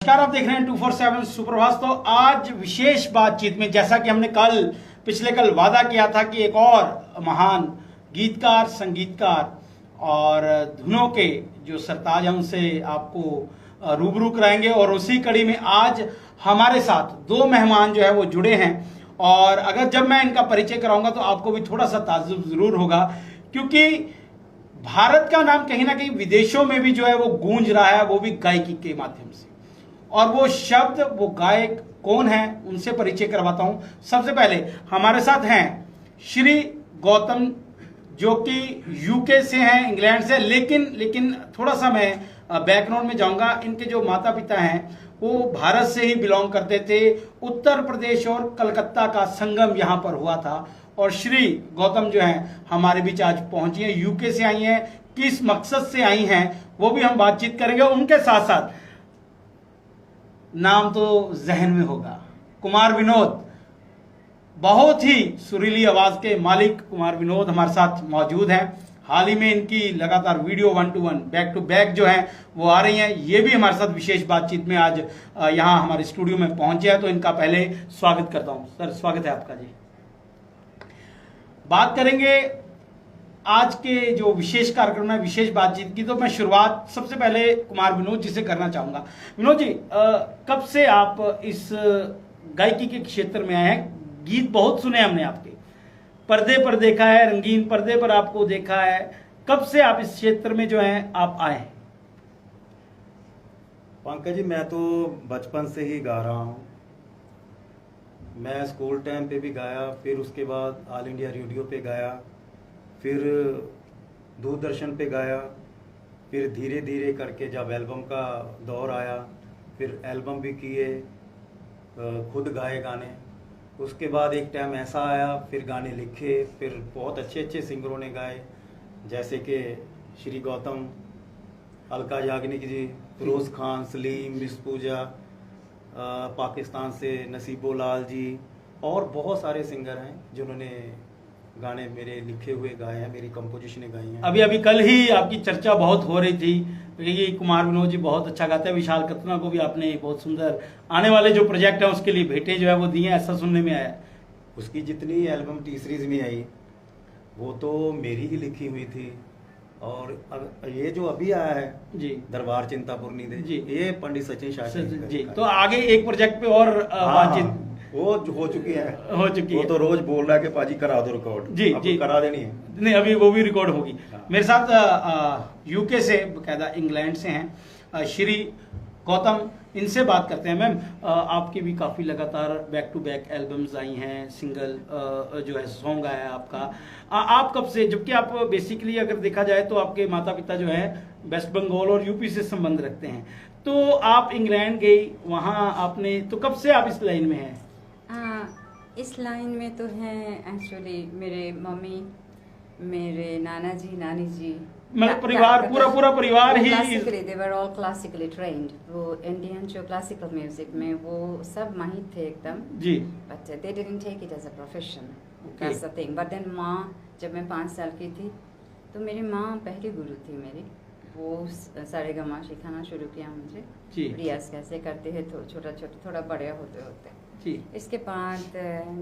नमस्कार, आप देख रहे हैं 247 सुप्रभात। तो आज विशेष बातचीत में, जैसा कि हमने पिछले कल वादा किया था कि एक और महान गीतकार, संगीतकार और धुनों के जो सरताज हैं उनसे आपको रूबरू कराएंगे, और उसी कड़ी में आज हमारे साथ दो मेहमान जो है वो जुड़े हैं। और अगर जब मैं इनका परिचय कराऊंगा तो आपको भी थोड़ा सा ताज्जुब जरूर होगा, क्योंकि भारत का नाम कहीं ना कहीं विदेशों में भी जो है वो गूंज रहा है, वो भी गायकी के माध्यम से। और वो शब्द, वो गायक कौन है, उनसे परिचय करवाता हूं। सबसे पहले हमारे साथ हैं श्री गौतम, जो कि यूके से हैं, इंग्लैंड से। लेकिन थोड़ा सा मैं बैकग्राउंड में जाऊंगा। इनके जो माता पिता हैं वो भारत से ही बिलोंग करते थे। उत्तर प्रदेश और कलकत्ता का संगम यहां पर हुआ था। और श्री गौतम जो हैं हमारे बीच आज पहुंची हैं, यूके से आई हैं। किस मकसद से आई हैं वो भी हम बातचीत करेंगे। उनके साथ साथ नाम तो जहन में होगा, कुमार विनोद, बहुत ही सुरीली आवाज के मालिक कुमार विनोद हमारे साथ मौजूद हैं। हाल ही में इनकी लगातार video 1 to 1 back to back जो है वो आ रही हैं। ये भी हमारे साथ विशेष बातचीत में आज यहाँ हमारे स्टूडियो में पहुंचे हैं, तो इनका पहले स्वागत करता हूं। सर, स्वागत है आपका जी। बात करेंगे आज के जो विशेष कार्यक्रम है, विशेष बातचीत की, तो मैं शुरुआत सबसे पहले कुमार विनोद जी से करना चाहूंगा। विनोद जी, कब से आप इस गायकी के क्षेत्र में आए हैं? गीत बहुत सुने हमने आपके, पर्दे पर देखा है, रंगीन पर्दे पर आपको देखा है। कब से आप इस क्षेत्र में जो है आप आए? पंकज जी, मैं तो बचपन से ही गा रहा हूँ। मैं स्कूल टाइम पे भी गाया, फिर उसके बाद ऑल इंडिया रेडियो पे गाया, फिर दूरदर्शन पे गाया, फिर धीरे धीरे करके जब एल्बम का दौर आया, फिर एल्बम भी किए, खुद गाए गाने। उसके बाद एक टाइम ऐसा आया, फिर गाने लिखे, फिर बहुत अच्छे अच्छे सिंगरों ने गाए, जैसे कि श्री गौतम, अलका याग्निक जी, फिरोज खान, सलीम, मिस पूजा, पाकिस्तान से नसीबो लाल जी, और बहुत सारे सिंगर हैं जिन्होंने गाने मेरे लिखे हुए गाए हैं, मेरी कंपोजिशनें गाई हैं। अभी कल ही आपकी चर्चा बहुत हो रही थी कि कुमार विनोद जी बहुत अच्छा गाते हैं। विशाल कतना को भी आपने बहुत सुंदर आने वाले जो प्रोजेक्ट है उसके लिए भेंटें जो है वो दिए हैं, ऐसा सुनने में आया। उसकी जितनी एल्बम टी सीरीज में आई वो तो मेरी ही लिखी हुई थी। और ये जो अभी आया है जी, दरबार चिंतापुरनी दे जी, ये पंडित सचिन शास्त्री जी। तो आगे एक प्रोजेक्ट पे और बातचीत वो हो चुकी है, वो तो रोज बोल रहा है कि पाजी करा दो रिकॉर्ड। जी जी, करा देनी है। नहीं, अभी वो भी रिकॉर्ड होगी। हाँ। मेरे साथ यूके से, बकायदा इंग्लैंड से हैं श्री गौतम। इनसे बात करते हैं। मैम, आपकी भी काफ़ी लगातार बैक टू बैक एल्बम्स आई हैं, सिंगल जो है सॉन्ग आया है आपका। आप कब से, जबकि आप बेसिकली अगर देखा जाए तो आपके माता पिता जो है वेस्ट बंगाल और यूपी से संबंध रखते हैं, तो आप इंग्लैंड गई, वहाँ आपने, तो कब से आप इस लाइन में हैं? इस लाइन में तो हैं एक्चुअली मेरे मम्मी, मेरे नाना जी, नानी जी, मतलब परिवार, पूरा परिवार ही classically, they were all classically trained. वो इंडियन जो क्लासिकल म्यूजिक में वो सब माहिर थे एकदम जी, but they didn't take it as a profession, that's the thing. But then माँ, जब मैं 5 साल की थी तो मेरी माँ पहली गुरु थी मेरी। वो सारेगामा सिखाना शुरू किया मुझे, रियाज कैसे करते हैं, तो छोटा छोटा थोड़ा बड़े होते होते जी। इसके बाद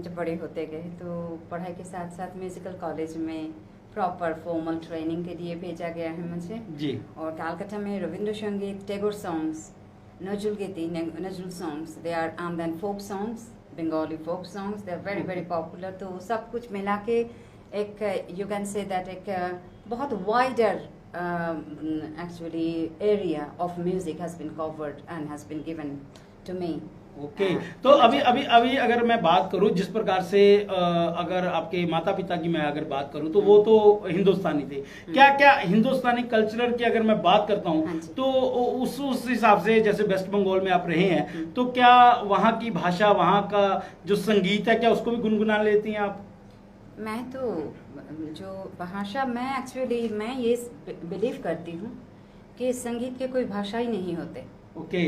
जब बड़े होते गए तो पढ़ाई के साथ साथ म्यूजिकल कॉलेज में प्रॉपर फॉर्मल ट्रेनिंग के लिए भेजा गया है मुझे जी। और कलकत्ता में रविंद्र संगीत, Tagore songs, Nazrul Geeti, Nazrul songs, they are then folk songs, Bengali folk songs, they are very very popular. तो सब कुछ मिला के एक यू कैन से दैट एक बहुत wider actually area of music has been covered and has been given to me. Okay, तो अभी अगर मैं बात करूं, जिस प्रकार से अगर आपके माता पिता की मैं अगर बात करूं तो वो तो हिंदुस्तानी थे। क्या हिंदुस्तानी कल्चरल की अगर मैं बात करता हूं तो उस हिसाब से, जैसे वेस्ट बंगाल में आप रहे हैं, तो क्या वहाँ की भाषा, वहाँ का जो संगीत है, क्या उसको भी गुनगुना लेती हैं आप? मैं तो जो भाषा, मैं एक्चुअली मैं ये बिलीव करती हूँ कि संगीत के कोई भाषा ही नहीं होते। ओके,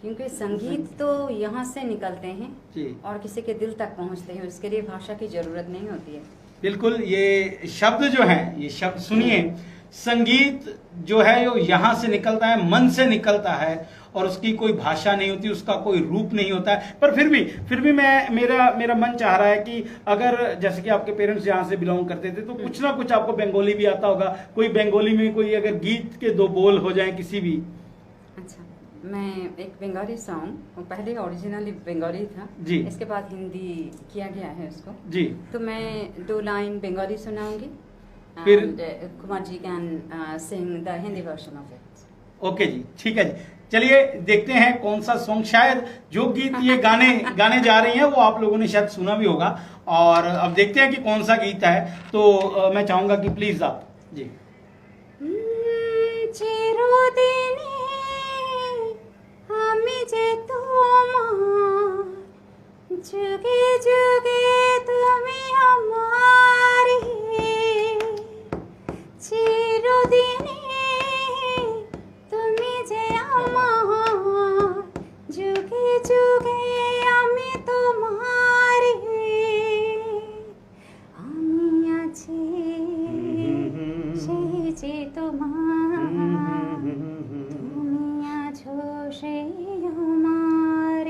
क्योंकि संगीत तो यहाँ से निकलते हैं जी, और किसी के दिल तक पहुँचते हैं, उसके लिए भाषा की जरूरत नहीं होती है। बिल्कुल। ये शब्द जो हैं, ये शब्द सुनिए, संगीत जो है वो यहाँ से निकलता है, मन से निकलता है, और उसकी कोई भाषा नहीं होती, उसका कोई रूप नहीं होता है, पर फिर भी मैं मेरा मन चाह रहा है कि अगर जैसे कि आपके पेरेंट्स यहाँ से बिलोंग करते थे तो कुछ ना कुछ आपको बंगाली भी आता होगा, कोई बंगाली में कोई अगर गीत के 2 बोल हो जाए किसी भी। अच्छा, मैं एक बंगाली सॉन्ग, वो पहले ओरिजिनली बंगाली था जी। इसके बाद हिंदी किया गया है उसको जी। तो मैं 2 लाइन बंगाली सुनाऊंगी, फिर Kumar ji can sing the Hindi version of it. Okay जी, ठीक है जी, चलिए देखते हैं कौन सा सॉन्ग, शायद जो गीत ये गाने जा रही हैं वो आप लोगों ने शायद सुना भी होगा, और अब देखते हैं कि कौन सा गीत है। तो मैं चाहूंगा कि प्लीज आप जी। চিরদিনে আমি যে তোমার, যুগে যুগে তুমি আমার, চিরদিনে তুমি যে আমার, যুগে যুগে আমি তোমার, আমি আছি সেই যে তোমার, তুমি আছো সেই আমার।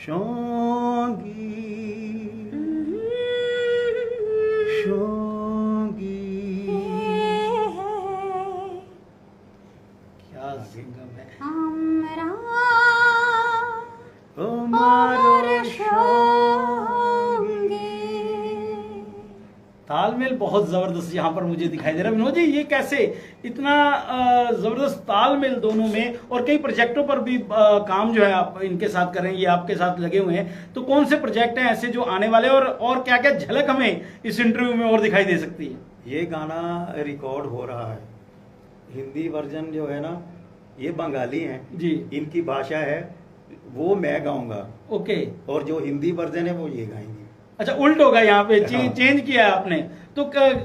সঙ্গী সঙ্গী क्या सिंगम है। আমরা তোমার সঙ্গে। तालमेल बहुत जबरदस्त यहाँ पर मुझे दिखाई दे रहा है। विनोद जी, ये कैसे इतना जबरदस्त तालमेल दोनों में, और कई प्रोजेक्टों पर भी काम जो है आप इनके साथ कर रहे हैं, ये आपके साथ लगे हुए हैं, तो कौन से प्रोजेक्ट हैं ऐसे जो आने वाले, और क्या क्या झलक हमें इस इंटरव्यू में और दिखाई दे सकती है? ये गाना रिकॉर्ड हो रहा है, हिंदी वर्जन जो है ना ये बंगाली है जी। इनकी भाषा है, वो मैं गाऊंगा, ओके। और जो हिंदी वर्जन है वो ये गाएंगे। अच्छा, उल्ट होगा यहाँ पे, हाँ। चेंज किया है आपने, तो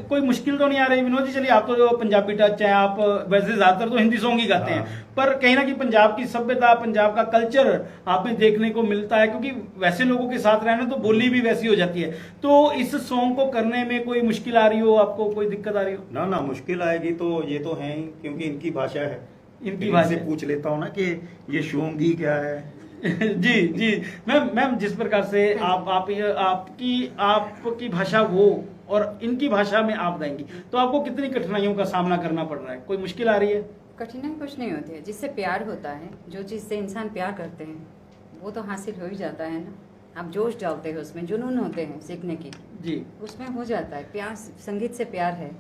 कोई मुश्किल तो नहीं आ रही विनोद जी? चलिए, आप तो जो पंजाबी टच है, आप वैसे ज्यादातर तो हिंदी सॉन्ग ही गाते हैं, हाँ। पर कहीं ना कहीं पंजाब की सभ्यता, पंजाब का कल्चर आप में देखने को मिलता है, क्योंकि वैसे लोगों के साथ रहना तो बोली भी वैसी हो जाती है। तो इस सॉन्ग को करने में कोई मुश्किल आ रही हो, आपको कोई दिक्कत आ रही हो? ना मुश्किल आएगी तो ये तो है ही, क्योंकि इनकी भाषा है। इनकी इनसे भाषा। पूछ लेता हूँ ना कि ये शोंगी क्या है। जी जी, मैम जिस प्रकार से आपकी भाषा वो और इनकी भाषा में आप गाएंगी, तो आपको कितनी कठिनाइयों का सामना करना पड़ रहा है? कोई मुश्किल आ रही है? कठिनाई कुछ नहीं होती है, जिससे प्यार होता है, जो चीज़ से इंसान प्यार करते हैं वो तो हासिल हो ही जाता है ना। आप जोश डालते हो उसमें, जुनून होते हैं सीखने की, जी। उसमें हो जाता है प्यार। संगीत से प्यार है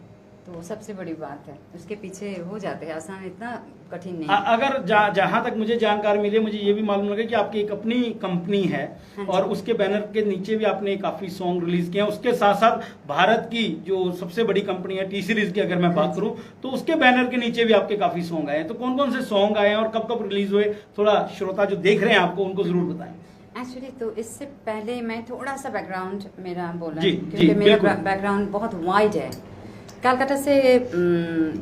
तो वो सबसे बड़ी बात है, उसके पीछे हो जाते हैं, आसान, इतना कठिन नहीं। अगर जहां तक मुझे जानकारी मिली, मुझे ये भी मालूम लगा कि आपकी एक अपनी कंपनी है, हाँ और उसके बैनर के नीचे भी आपने काफी सॉन्ग रिलीज किए हैं। उसके साथ साथ भारत की जो सबसे बड़ी कंपनी है टी सीरीज की अगर मैं बात करूं, तो उसके बैनर के नीचे भी आपके काफी सॉन्ग आए हैं। तो कौन कौन से सॉन्ग आए हैं और कब कब रिलीज हुए, थोड़ा श्रोता जो देख रहे हैं आपको उनको जरूर बताएं। एक्चुअली तो इससे पहले मैं थोड़ा सा बैकग्राउंड मेरा बोला, जी, क्योंकि जी, मेरा बिल्कुल। बैकग्राउंड बहुत वाइड है। कलकत्ता से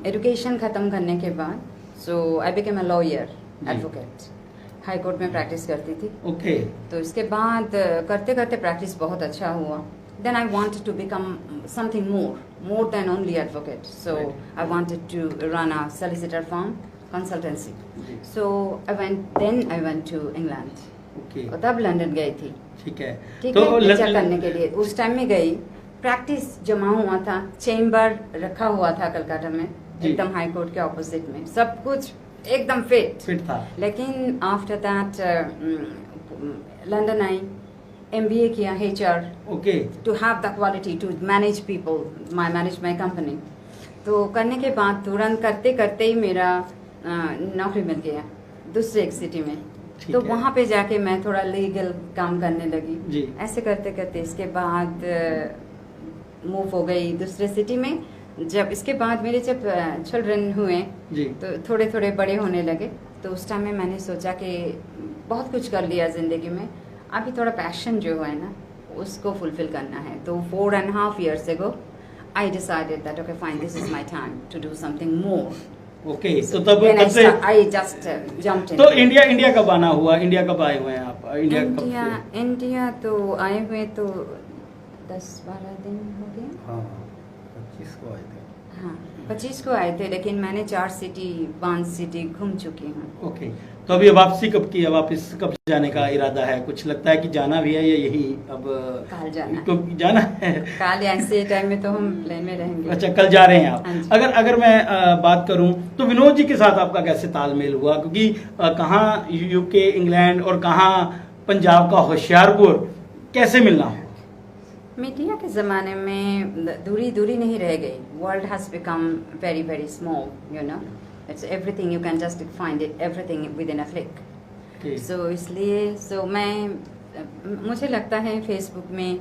एजुकेशन ख़त्म करने के बाद so I became a lawyer, advocate, high court में प्रैक्टिस करती थी। ओके। तो इसके बाद करते करते प्रैक्टिस बहुत अच्छा हुआ। Then I wanted to become something more than only advocate, so I wanted to run a solicitor firm, consultancy. So I went to England, okay, और तब लंदन गई थी। ठीक है। ठीक तो है, लेक्चर करने के लिए उस टाइम में गई। प्रैक्टिस जमा हुआ था, चेम्बर रखा हुआ था कलकत्ता में, जी। एकदम हाई कोर्ट के ऑपोजिट में, सब कुछ एकदम फिट था। लेकिन आफ्टर दैट लंदन आई, MBA किया HR, okay. To have the quality to manage people, manage my company. तो करने के बाद तुरंत करते करते ही मेरा नौकरी मिल गया दूसरे एक सिटी में। ठीक तो है। वहाँ पे जाके मैं थोड़ा लीगल काम करने लगी। जी। ऐसे करते करते इसके बाद मूव हो गई दूसरे सिटी में। जब इसके बाद मेरे जब चिल्ड्रन हुए जी। तो थोड़े थोड़े बड़े होने लगे, तो उस टाइम में मैंने सोचा कि बहुत कुछ कर लिया ज़िंदगी में, अभी थोड़ा पैशन जो है ना उसको फुलफिल करना है। तो 4.5 years ago I decided that okay fine, this is my time to do something more. Okay, तो तब से I just jumped in. तो इंडिया कब आना हुआ? इंडिया कब आए हुए हैं आप? इंडिया कब से? इंडिया तो आए हुए तो 10-12 दिन हो गए। हाँ 25 को आए थे। हाँ, 25 को आए थे, लेकिन मैंने 4 सिटी 5 सिटी घूम चुकी हूँ। ओके, तो अभी वापसी कब की है, वापस कब जाने का इरादा है? कुछ लगता है कि जाना भी है या यही अब कल जाना है। तो जाना है? कल या ऐसे टाइम में तो हम प्लेन में रहेंगे। अच्छा, कल जा रहे हैं आप। हाँ जी। अगर मैं बात करूं तो विनोद जी के साथ आपका कैसे तालमेल हुआ, क्योंकि कहाँ यूके इंग्लैंड और कहाँ पंजाब का होशियारपुर, कैसे मिलना हो? मीडिया के ज़माने में दूरी नहीं रह गई। World has become very very small, you know, it's everything, you can just find it everything within a click. So इसलिए मुझे लगता है फेसबुक में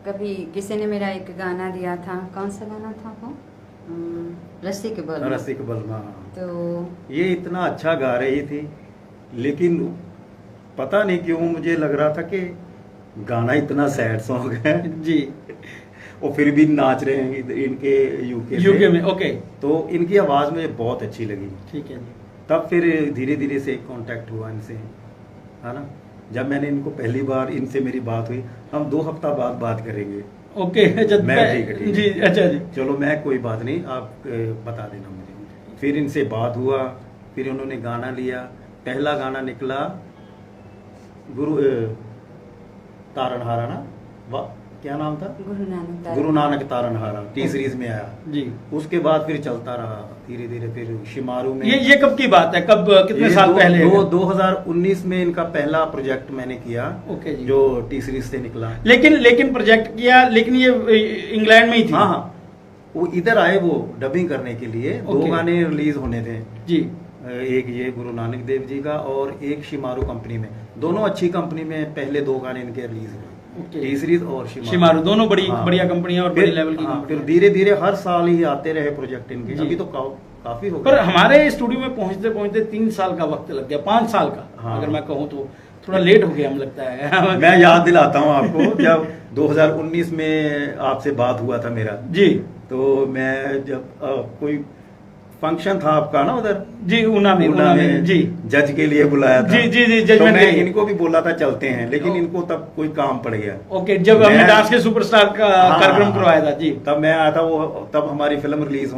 कभी किसी ने मेरा एक गाना दिया था, कौन सा गाना था वो, रस्सी के बल। रस्सी के बल में। तो ये इतना अच्छा गा रही थी, लेकिन पता नहीं क्यों मुझे लग रहा था कि गाना इतना सैड सॉन्ग है जी, और फिर भी नाच रहे हैं इनके यूके में। ओके, तो इनकी आवाज़ मुझे बहुत अच्छी लगी। ठीक है जी। तब फिर धीरे धीरे से कांटेक्ट हुआ इनसे, है ना। जब मैंने इनको पहली बार इनसे मेरी बात हुई, हम 2 हफ्ता बाद बात करेंगे। ओके, मैं ठीक है जी, अच्छा जी, चलो, मैं कोई बात नहीं, आप बता देना मुझे। फिर इनसे बात हुआ, फिर उन्होंने गाना लिया। पहला गाना निकला तारनहारा ना, क्या नाम था? गुरु नानक तारनहारा, टी सीरीज में आया जी। उसके बाद फिर चलता रहा धीरे धीरे। फिर शिमारू में ये कब की बात है, कब कितने साल पहले? 2019 में इनका पहला प्रोजेक्ट मैंने किया। ओके जी। जो टी सीरीज से निकला। लेकिन प्रोजेक्ट किया, लेकिन ये इंग्लैंड में ही थी। हाँ, वो इधर आए वो डबिंग करने के लिए। 2 गाने रिलीज होने थे जी। एक ये गुरु नानक देव जी का और एक शिमारू कंपनी में। दोनों अच्छी कंपनी में पहले 2 गाने इनके रिलीज हुए, टी सीरीज और शिमारू। दोनों बढ़िया कंपनियां और बड़ी लेवल की फिर कंपनियां। धीरे धीरे हर साल ही आते रहे प्रोजेक्ट इनके। अभी तो काफी हो गया। पर हमारे स्टूडियो में पहुंचते पहुंचते 3 साल का वक्त लग गया, 5 साल का। हाँ। अगर मैं कहूँ तो थोड़ा लेट हो गया, हम लगता है। मैं याद दिलाता हूँ आपको, जब 2019 में आपसे बात हुआ था मेरा जी, तो मैं जब कोई फंक्शन था आपका ना उधर जी, ऊना में जी, जज के लिए बुलाया था। जी, तो जजमेंट मैं इनको भी बोला था चलते हैं, लेकिन इनको तब कोई काम पड़ गया। ओके, जब हमने डांस के सुपरस्टार का कार्यक्रम करवाया था जी, तब मैं आया था। वो तब हमारी फिल्म रिलीज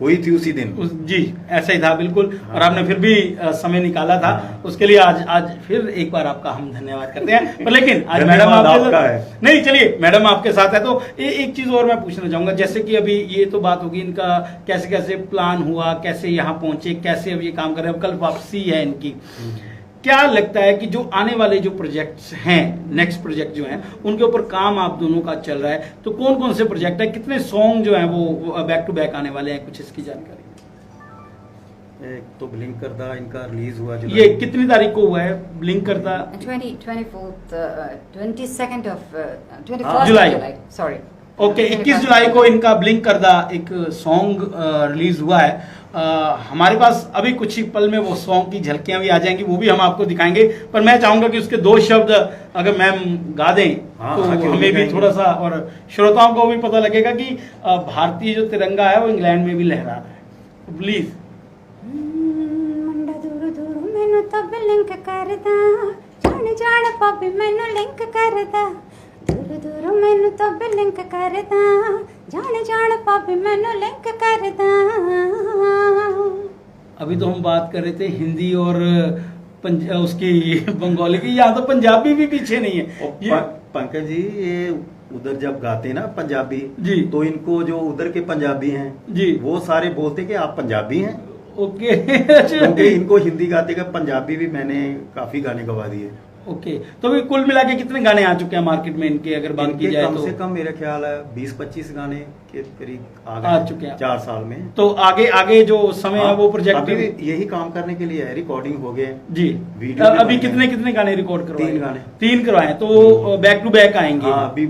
हुई थी उसी दिन। जी, ऐसा ही था बिल्कुल। हाँ। और आपने फिर भी समय निकाला था। हाँ। उसके लिए आज फिर एक बार आपका हम धन्यवाद करते हैं। पर लेकिन आज मैडम धन्यवाद आपके आपका साथ है। नहीं, चलिए मैडम आपके साथ है तो एक चीज और मैं पूछना चाहूंगा। जैसे कि अभी ये तो बात होगी इनका कैसे कैसे प्लान हुआ, कैसे यहाँ पहुंचे, कैसे अब ये काम कर रहे हैं, कल वापसी है इनकी। क्या लगता है कि जो आने वाले जो प्रोजेक्ट्स हैं, नेक्स्ट प्रोजेक्ट जो हैं, उनके ऊपर काम आप दोनों का चल रहा है, तो कौन कौन से प्रोजेक्ट है, कितने सॉन्ग जो हैं वो बैक टू बैक आने वाले हैं, कुछ इसकी जानकारी? एक तो ब्लिंक करदा इनका रिलीज हुआ ये कितनी तारीख को हुआ है ब्लिंक करदा? 22nd of July. Sorry, okay, 21 जुलाई को इनका ब्लिंक करदा एक सॉन्ग रिलीज हुआ है। हमारे पास अभी कुछ ही पल में वो सॉन्ग की झलकियां भी आ जाएंगी, वो भी हम आपको दिखाएंगे। पर मैं चाहूंगा कि उसके 2 शब्द अगर मैम गा दें तो हमें भी थोड़ा सा और श्रोताओं को भी पता लगेगा कि भारतीय जो तिरंगा है वो इंग्लैंड में भी लहरा रहा है। प्लीज। मैनू तब लिंक करदा, जान पापी मैनू लिंक करदा, दूर मैनू तब लिंक करदा, जान पापी मैनू लिंक करदा। अभी तो हम बात कर रहे थे हिंदी और उसकी बंगाली की, यहाँ तो पंजाबी भी पीछे नहीं है। पंकज जी, ये उधर जब गाते ना पंजाबी जी, तो इनको जो उधर के पंजाबी हैं जी, वो सारे बोलते कि आप पंजाबी हैं। ओके। क्योंकि इनको हिंदी गाते का पंजाबी भी मैंने काफी गाने गवा दिए। ओके, तो भी कुल मिला के कितने गाने आ चुके हैं मार्केट में इनके, अगर बात की जाए कम तो? से कम मेरा ख्याल है 20-25 गाने के करीब आ चुके हैं 4 साल में। तो आगे जो समय है वो प्रोजेक्ट अभी यही काम करने के लिए है, रिकॉर्डिंग हो गए जी। वीडियो अभी कितने गाने रिकॉर्ड करवाए? 3 गाने। 3 करवाए, तो बैक टू बैक आएंगे। हाँ, अभी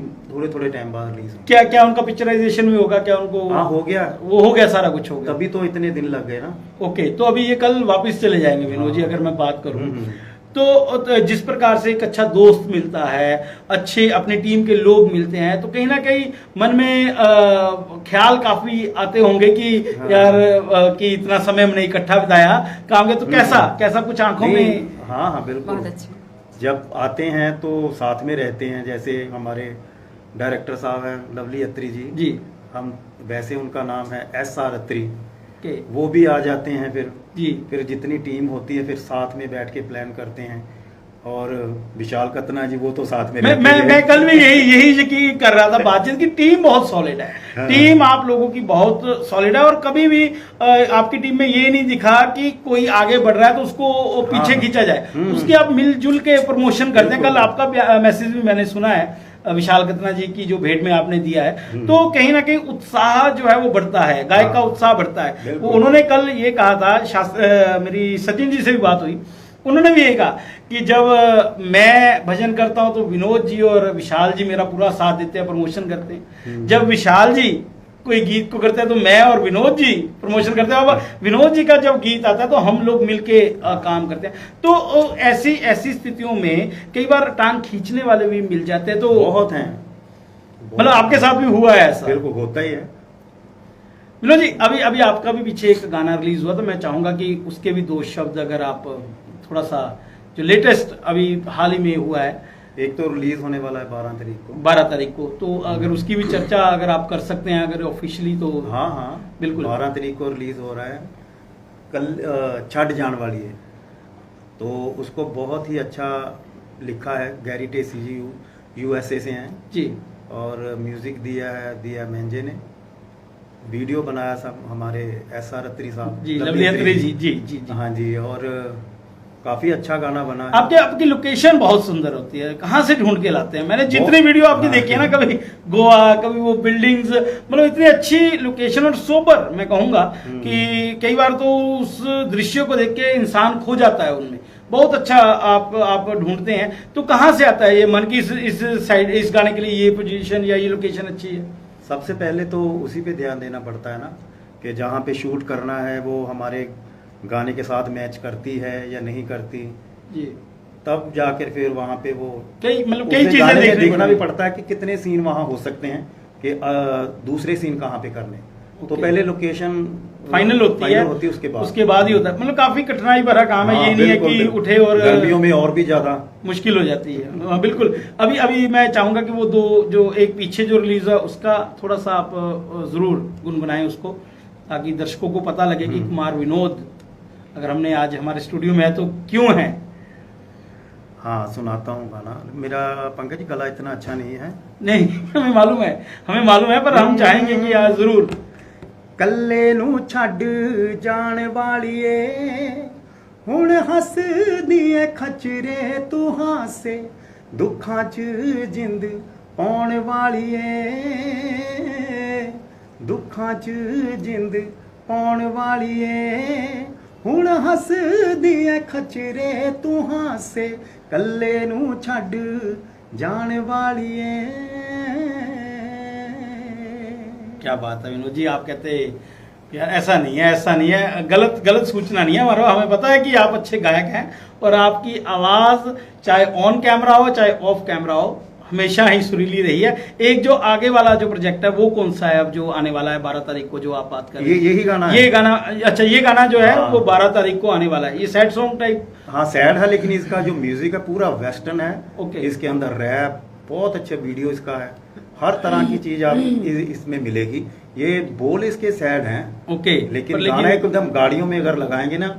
थोड़े टाइम बाद रिलीज। क्या उनका पिक्चराइजेशन भी होगा क्या उनको? हाँ, हो गया, वो हो गया, सारा कुछ हो गया। तभी तो इतने दिन लग गए ना। ओके, तो अभी ये कल वापस चले जाएंगे विनोद जी, अगर मैं बात करूं तो जिस प्रकार से एक अच्छा दोस्त मिलता है, अच्छे अपनी टीम के लोग मिलते हैं, तो कहीं ना कहीं मन में ख्याल काफी आते होंगे कि यार कि इतना समय हमने इकट्ठा बिताया काम के, तो कैसा कुछ आंखों में? हाँ, बिल्कुल। बहुत अच्छा। जब आते हैं तो साथ में रहते हैं। जैसे हमारे डायरेक्टर साहब हैं लवली अत्री जी, हम वैसे उनका नाम है SR अत्री, के वो भी आ जाते हैं। जी फिर जितनी टीम होती है फिर साथ में बैठ के प्लान करते हैं। और विशाल कतना जी वो तो साथ में रहते हैं। मैं कल भी यही यकीन कर रहा था बातचीत की टीम बहुत सॉलिड है। हाँ। टीम आप लोगों की बहुत सॉलिड है और कभी भी आपकी टीम में ये नहीं दिखा कि कोई आगे बढ़ रहा है तो उसको पीछे हाँ। खींचा जाए। उसकी आप मिलजुल के प्रमोशन करते हैं। कल आपका मैसेज भी मैंने सुना है विशाल कतना जी की जो भेंट में आपने दिया है, तो कहीं ना कहीं उत्साह जो है वो बढ़ता है, गायक का उत्साह बढ़ता है। वो उन्होंने कल ये कहा था, मेरी सचिन जी से भी बात हुई, उन्होंने भी ये कहा कि जब मैं भजन करता हूं तो विनोद जी और विशाल जी मेरा पूरा साथ देते हैं, प्रमोशन करते हैं। जब विशाल जी कोई गीत को करते हैं तो मैं और विनोद जी प्रमोशन करते हैं। अब विनोद जी का जब गीत आता है तो हम लोग मिलके काम करते हैं। तो ऐसी स्थितियों में कई बार टांग खींचने वाले भी मिल जाते हैं। तो बहुत हैं, मतलब आपके साथ भी हुआ है ऐसा? बिल्कुल होता ही है। विनोद जी, अभी आपका भी पीछे एक गाना रिलीज हुआ, तो मैं चाहूंगा कि उसके भी 2 शब्द अगर आप थोड़ा सा, जो लेटेस्ट अभी हाल ही में हुआ है, एक तो रिलीज होने वाला है 12 तारीख को। 12 तारीख को, तो अगर उसकी भी चर्चा अगर आप कर सकते हैं अगर ऑफिशियली तो। हाँ हाँ बिल्कुल। 12 तारीख को रिलीज हो रहा है। कल छठ जान वाली है, तो उसको बहुत ही अच्छा लिखा है। गैरी टेसी जी USA से हैं जी, और म्यूजिक दिया मेंजे ने। वीडियो बनाया सब हमारे SR अत्री साहब जी, लवली अत्री जी, जी जी जी। हाँ जी, और काफी अच्छा गाना बना है। आपकी लोकेशन बहुत सुंदर होती है, कहाँ से ढूंढ के लाते हैं? मैंने जितनी वीडियो आपकी हाँ, देखी है ना, कभी गोवा, कभी वो बिल्डिंग्स, मतलब इतनी अच्छी लोकेशन और सोबर, मैं कहूंगा कि कई बार तो उस दृश्यों को देख के इंसान खो जाता है उनमें। बहुत अच्छा आप ढूंढते हैं। तो कहाँ से आता है ये मन की इस साइड, इस गाने के लिए ये पोजीशन या ये लोकेशन अच्छी है? सबसे पहले तो उसी पे ध्यान देना पड़ता है ना, कि जहाँ पे शूट करना है वो हमारे गाने के साथ मैच करती है या नहीं करती जी। तब जाकर फिर वहाँ पे वो कई मतलब उसमें कई चीजें गाने में देखना भी पड़ती पड़ता है कि कितने सीन वहाँ हो सकते हैं, कि दूसरे सीन कहाँ पे करने। तो ओके। पहले लोकेशन फाइनल होती है, उसके बाद ही होता है। मतलब काफी कठिनाई भरा काम है। हाँ, ये नहीं है बिल्कुल, कि उठे और गर्मियों में और भी ज्यादा मुश्किल हो जाती है। हाँ, बिल्कुल। अभी मैं चाहूंगा कि वो 2 जो एक पीछे जो रिलीज हुआ उसका थोड़ा सा आप जरूर गुनगुनाएं उसको, ताकि दर्शकों को पता लगे कि कुमार विनोद अगर हमने आज हमारे स्टूडियो में है तो क्यों है। हाँ सुनाता हूँ गाना। मेरा पंकज गला इतना अच्छा नहीं है। नहीं, हमें मालूम है, पर हम चाहेंगे कि आज जरूर। ਕੱਲੇ ਨੂੰ ਛੱਡ ਜਾਣ ਵਾਲੀਏ ਹੁਣ ਹੱਸਦੀ ਏ ਖਚਰੇ ਤੂੰ ਹਾਸੇ ਦੁੱਖਾਂ 'ਚ ਜਿੰਦ ਪਾਉਣ ਵਾਲੀਏ ਦੁੱਖਾਂ 'ਚ ਜਿੰਦ ਪਾਉਣ ਵਾਲੀਏ ਹੁਣ ਹੱਸਦੀ ਏ ਖਚਰੇ ਤੂੰ ਹਾਸੇ ਕੱਲੇ ਨੂੰ ਛੱਡ ਜਾਣ ਵਾਲੀਏ। क्या बात है विनोद जी, आप कहते यार ऐसा नहीं है, गलत सूचना नहीं है हमारा। हमें पता है कि आप अच्छे गायक हैं और आपकी आवाज चाहे ऑन कैमरा हो चाहे ऑफ कैमरा हो हमेशा ही सुरीली रही है। एक जो आगे वाला जो प्रोजेक्ट है वो कौन सा है अब जो आने वाला है 12 तारीख को, जो आप बात कर रहे हैं? यही गाना है। ये गाना, अच्छा ये गाना जो है हाँ। वो 12 तारीख को आने वाला है। ये सैड सॉन्ग टाइप? हाँ सैड है, लेकिन इसका जो म्यूजिक है पूरा वेस्टर्न है। ओके। इसके अंदर रैप, बहुत अच्छा वीडियो इसका है, हर तरह की चीज आप इसमें मिलेगी। ये बोल इसके सैड हैं, ओके, लेकिन गाना एकदम गाड़ियों में अगर लगाएंगे ना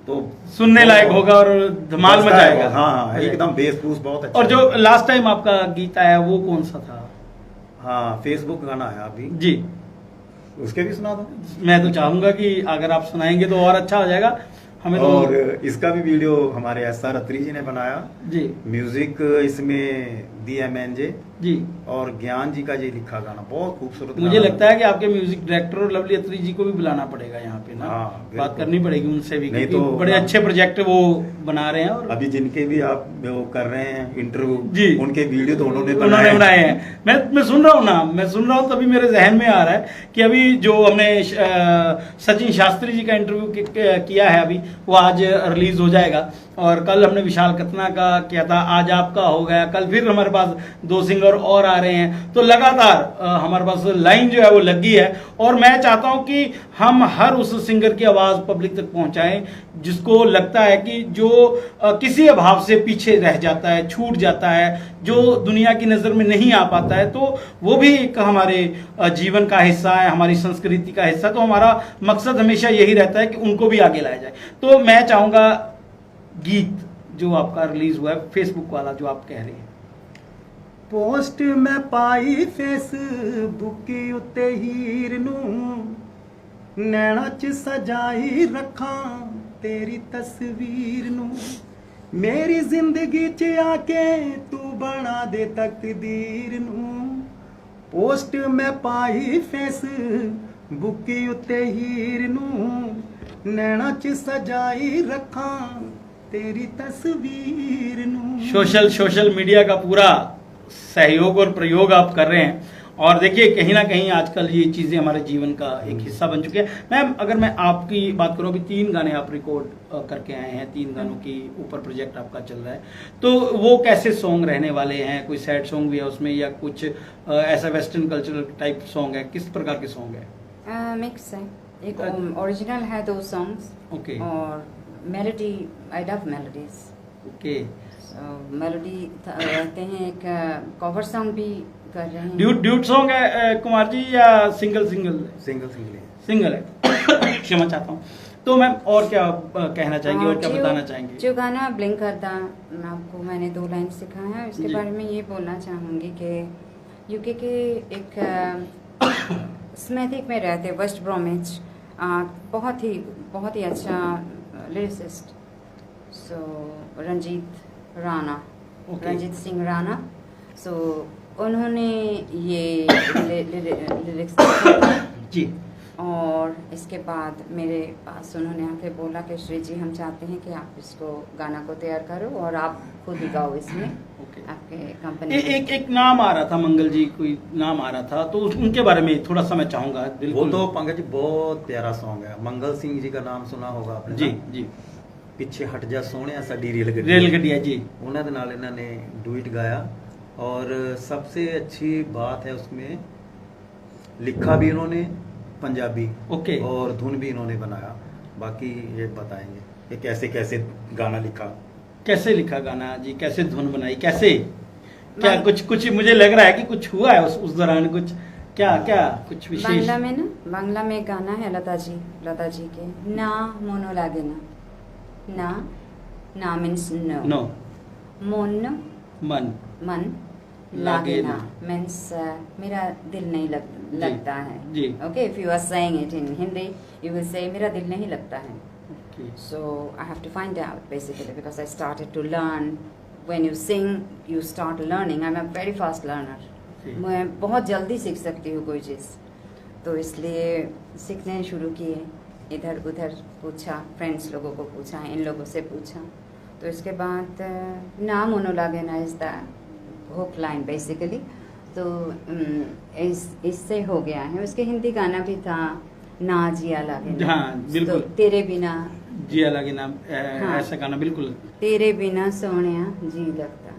तो सुनने लायक होगा और धमाल मचाएगा। हाँ एकदम बेस बूस बहुत अच्छा। और जो लास्ट टाइम आपका गीत आया वो कौन सा था? हाँ फेसबुक गाना है अभी जी, उसके भी सुना दो। मैं तो चाहूंगा कि अगर आप सुनाएंगे तो और अच्छा हो जाएगा हमें। और तो इसका भी वीडियो हमारे SR अत्री जी ने बनाया जी म्यूजिक इसमें DMNJ जी, और ज्ञान जी का ये लिखा गाना बहुत खूबसूरत। मुझे लगता है कि आपके म्यूजिक डायरेक्टर और लवली अत्री जी को भी बुलाना पड़ेगा यहाँ पे ना। हाँ, बिल्कुल। बात करनी पड़ेगी उनसे भी, नहीं क्योंकि तो बड़े अच्छे प्रोजेक्ट वो बना रहे हैं। और अभी जिनके भी आप वो कर रहे हैं इंटरव्यू जी, उनके वीडियो तो उन्होंने बनाए हैं। मैं सुन रहा हूँ ना, मैं सुन रहा हूँ तभी मेरे जहन में आ रहा है कि अभी जो हमने सचिन शास्त्री जी का इंटरव्यू किया है अभी वो आज रिलीज हो जाएगा। और कल हमने विशाल कतना का किया था, आज आपका हो गया, कल फिर हमारे पास 2 सिंगर और आ रहे हैं। तो लगातार हमारे पास लाइन जो है वो लगी है और मैं चाहता हूं कि हम हर उस सिंगर की आवाज़ पब्लिक तक पहुंचाएं जिसको लगता है कि जो किसी अभाव से पीछे रह जाता है, छूट जाता है, जो दुनिया की नज़र में नहीं आ पाता है। तो वो भी एक हमारे जीवन का हिस्सा है, हमारी संस्कृति का हिस्सा। तो हमारा मकसद हमेशा यही रहता है कि उनको भी आगे लाया जाए। तो मैं चाहूँगा गीत जो आपका रिलीज हुआ है फेसबुक वाला, जो आप कह रहे हैं, पोस्ट मैं पाई फेसबुक उत्ते हीर नू, नैना च सजाई रखा तेरी तस्वीर नू, मेरी जिंदगी च आके तू बना दे तकदीर नू। पोस्ट मैं पाई फेसबुक उत्ते हीर नू, नैना च सजाई रखा तेरी तस्वीर नू। सोशल मीडिया का पूरा सहयोग और प्रयोग आप कर रहे हैं। और देखिए कहीं ना कहीं आजकल ये चीज़ें हमारे जीवन का एक हिस्सा बन चुकी है। मैम, अगर मैं आपकी बात करूं, अभी 3 गाने आप रिकॉर्ड करके आए हैं, 3 गानों की ऊपर प्रोजेक्ट आपका चल रहा है, तो वो कैसे सॉन्ग रहने वाले हैं? कोई सैड सॉन्ग भी है उसमें या कुछ ऐसा वेस्टर्न कल्चरल टाइप सॉन्ग है? किस प्रकार के सॉन्ग है? मिक्स है, एक ओरिजिनल है 2 सॉन्ग्स ओके। और melody, I love melodies. Okay. Melody रहते हैं, एक कवर सॉन्ग भी कर रहे हैं। ड्यूट सॉन्ग है कुमार जी या सिंगल? सिंगल है। क्षमा चाहता हूँ। तो मैम और क्या कहना चाहेंगे और क्या बताना चाहेंगे? जो गाना ब्लिंक करता आपको मैंने 2 लाइन सिखाया है, उसके बारे में ये बोलना चाहूँगी कि यूके के एक स्मेथिक में रहते वेस्ट ब्रोमिच, बहुत ही अच्छा लिरिसिस्ट, सो रंजीत सिंह राणा। सो उन्होंने ये लिरिक्स जी। और इसके बाद मेरे पास उन्होंने आके बोला कि श्री जी, हम चाहते हैं कि आप इसको गाना को तैयार करो और आप खुद ही गाओ इसमें। आपके कंपनी एक नाम आ रहा था, मंगल जी कोई नाम आ रहा था, तो उनके बारे में थोड़ा सा मैं चाहूंगा। वो तो पंकज जी बहुत प्यारा सॉन्ग है। मंगल सिंह जी का नाम सुना होगा आपने? जी। पिछे हट जा सोहणिया साडी रेल गड्डी है जी। उन्होंने दे नाल इन्होंने डुइट गाया और सबसे अच्छी बात है उसमें लिखा भी इन्होंने पंजाबी, ओके, और धुन भी इन्होंने बनाया। बाकी ये बताएंगे कि कैसे कैसे गाना लिखा, कैसे लिखा गाना जी, कैसे धुन बनाई, कैसे क्या कुछ मुझे लग रहा है कि कुछ हुआ है उस दौरान, कुछ क्या कुछ विशेष? बांग्ला में गाना है लता जी के, ना मोनो लागे ना मीन्स नो, मन लागे ना मीन्स मेरा दिल नहीं लगता है। Okay, if you are saying it in Hindi you will say मेरा दिल नहीं लगता है। So I have to find out basically because I started to learn. When you sing, you start learning. I'm a very fast learner. मैं बहुत जल्दी सीख सकती हूँ कोई चीज़, तो इसलिए सीखने शुरू किए। इधर उधर पूछा, फ्रेंड्स लोगों को पूछा, इन लोगों से पूछा, तो इसके बाद ना मोनो लागे ना is the hook line basically. तो इससे हो गया है। उसके हिंदी गाना भी था, ना जिया लागे ना। हाँ, बिल्कुल। तो तेरे बिना जिया लागे ना, ऐसा गाना बिल्कुल। तेरे बिना सोनिया जी लगता।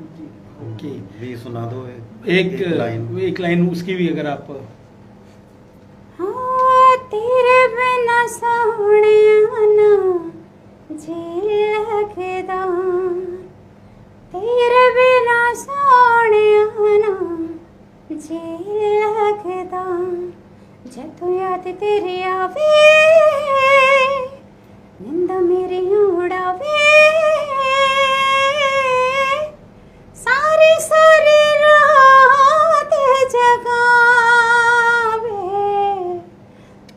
ओके, भी सुना दो एक लाइन उसकी भी, अगर आप। हाँ, तेरे बिना सोनिया ना जी लगदा, तेरे बिना सोनिया ना जी लगदा, जदों याद तेरी आवे निंदा मेरी उड़ावे, सारी रात जगावे,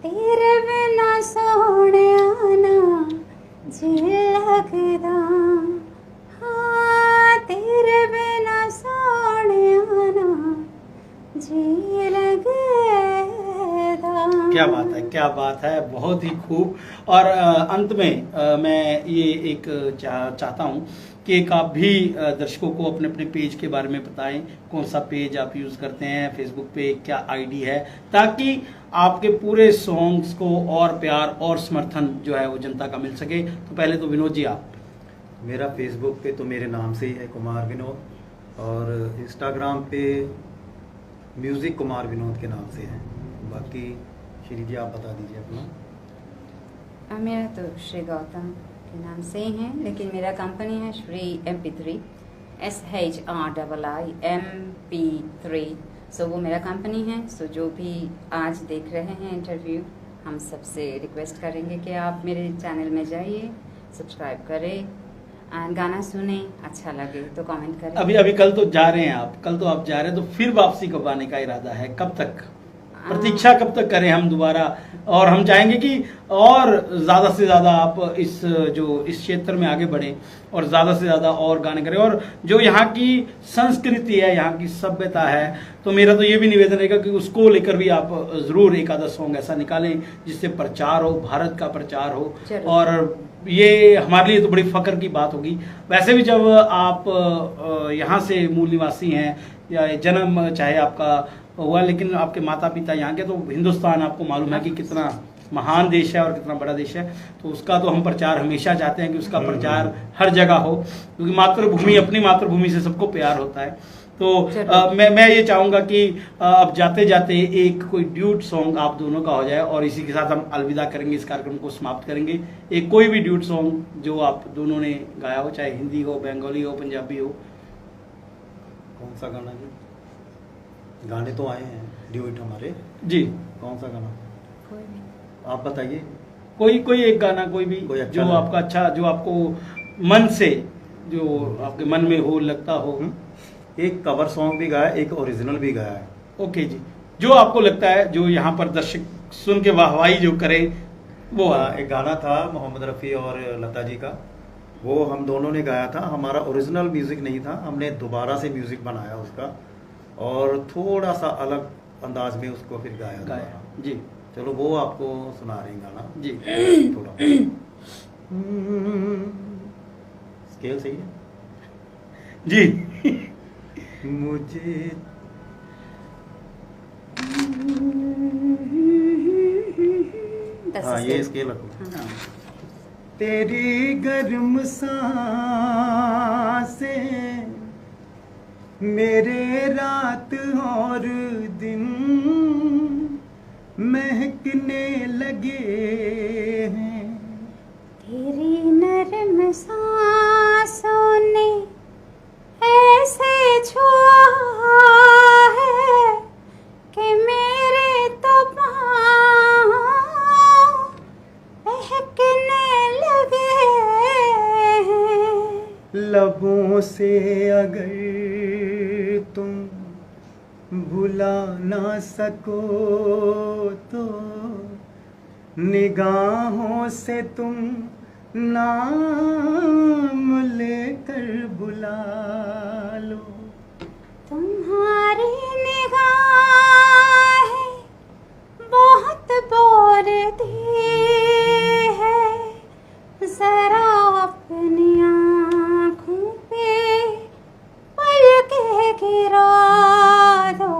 तेरे बिना सोनिया ना जी लगदा, हाँ तेरे बिना सोनिया ना जी लगदा। क्या बात है, बहुत ही खूब। और अंत में मैं ये एक चाहता हूँ कि एक आप भी दर्शकों को अपने अपने पेज के बारे में बताएं, कौन सा पेज आप यूज़ करते हैं फेसबुक पे, क्या आईडी है, ताकि आपके पूरे सॉन्ग्स को और प्यार और समर्थन जो है वो जनता का मिल सके। तो पहले तो विनोद जी आप। मेरा फेसबुक पे तो मेरे नाम से ही है कुमार विनोद, और इंस्टाग्राम पे म्यूज़िक कुमार विनोद के नाम से है। बाकी श्री जी आप बता दीजिए अपना। मेरा तो श्री गौतम के नाम से ही है, लेकिन मेरा कंपनी है श्री MP3, SHRIIMP3। सो वो मेरा कंपनी है। सो जो भी आज देख रहे हैं इंटरव्यू, हम सबसे रिक्वेस्ट करेंगे कि आप मेरे चैनल में जाइए, सब्सक्राइब करें, एंड गाना सुने, अच्छा लगे तो कमेंट करें। अभी कल तो जा रहे हैं आप, कल तो आप जा रहे हैं, तो फिर वापसी कब आने का इरादा है? कब तक प्रतीक्षा कब तक करें हम दोबारा? और हम चाहेंगे कि और ज़्यादा से ज़्यादा आप इस क्षेत्र में आगे बढ़ें और ज़्यादा से ज़्यादा और गाने करें, और जो यहाँ की संस्कृति है, यहाँ की सभ्यता है, तो मेरा तो ये भी निवेदन रहेगा कि उसको लेकर भी आप ज़रूर एक आधा सॉन्ग ऐसा निकालें जिससे प्रचार हो, भारत का प्रचार हो। और ये हमारे लिए तो बड़ी फ़ख्र की बात होगी। वैसे भी जब आप यहाँ से मूल निवासी हैं, या जन्म चाहे आपका हुआ, लेकिन आपके माता पिता यहाँ के, तो हिंदुस्तान आपको मालूम है कि कितना महान देश है और कितना बड़ा देश है। तो उसका तो हम प्रचार हमेशा चाहते हैं कि उसका प्रचार हर जगह हो, क्योंकि मातृभूमि, अपनी मातृभूमि से सबको प्यार होता है। तो मैं ये चाहूँगा कि अब जाते जाते एक कोई ड्यूट सॉन्ग आप दोनों का हो जाए, और इसी के साथ हम अलविदा करेंगे, इस कार्यक्रम को समाप्त करेंगे। एक कोई भी ड्यूट सॉन्ग जो आप दोनों ने गाया हो, चाहे हिंदी हो, बंगाली हो, पंजाबी हो। कौन सा गाना जी? गाने तो आए हैं ड्यूट हमारे जी। कौन सा गाना कोई भी आप बताइए। कोई एक गाना, कोई भी कोई अच्छा जो लगे। आपका अच्छा, जो आपको मन से, जो आपके मन में हो, लगता हो। एक कवर सॉन्ग भी गाया, एक ओरिजिनल भी गाया है। ओके जी, जो आपको लगता है, जो यहाँ पर दर्शक सुन के वाहवाही जो करे वो। एक गाना था मोहम्मद रफ़ी और लता जी का, वो हम दोनों ने गाया था। हमारा ओरिजिनल म्यूज़िक नहीं था, हमने दोबारा से म्यूज़िक बनाया उसका, और थोड़ा सा अलग अंदाज में उसको फिर गाया जी। चलो वो आपको सुना रहे हैं गाना जी। थोड़ा स्केल सही है जी। मुझे हाँ ये स्केल रखो। हाँ। तेरी गर्म सांसें मेरे रात और दिन महकने लगे हैं। तेरी नरम सांसों ने ऐसे छुआ है कि मेरे तो पाँव बहकने लगे हैं। लबों से अगर तुम भुला ना सको तो निगाहों से तुम नाम लेकर बुला लो। तुम्हारी निगाहें बहुत बोलती है, जरा अपनी आँखों पे पलकें गिरा दो।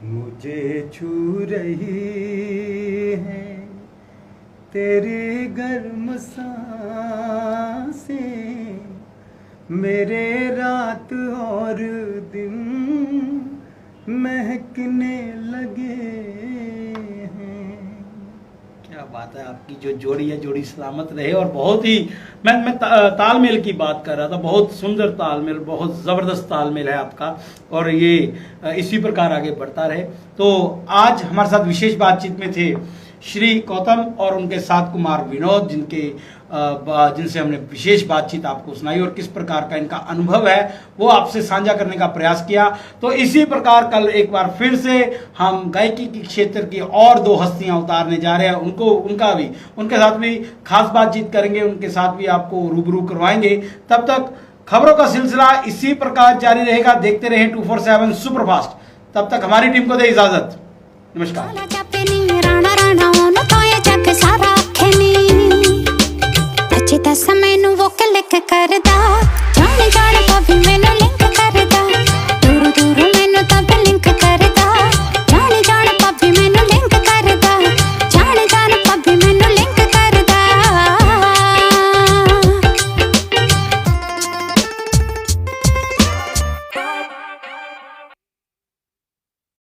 मुझे छू रही है तेरी गर्म सांसें मेरे रात और दिन महकने लगे हैं। क्या बात है, आपकी जो जोड़ी है, जोड़ी सलामत रहे। और बहुत ही मैं तालमेल की बात कर रहा था, बहुत सुंदर तालमेल, बहुत ज़बरदस्त तालमेल है आपका, और ये इसी प्रकार आगे बढ़ता रहे। तो आज हमारे साथ विशेष बातचीत में थे श्री गौतम और उनके साथ कुमार विनोद, जिनसे हमने विशेष बातचीत आपको सुनाई और किस प्रकार का इनका अनुभव है वो आपसे साझा करने का प्रयास किया। तो इसी प्रकार कल एक बार फिर से हम गायकी के क्षेत्र की और दो हस्तियां उतारने जा रहे हैं, उनके साथ भी खास बातचीत करेंगे, उनके साथ भी आपको रूबरू करवाएंगे। तब तक खबरों का सिलसिला इसी प्रकार जारी रहेगा। देखते रहें 247 सुपरफास्ट। तब तक हमारी टीम को दे इजाजत। नमस्कार।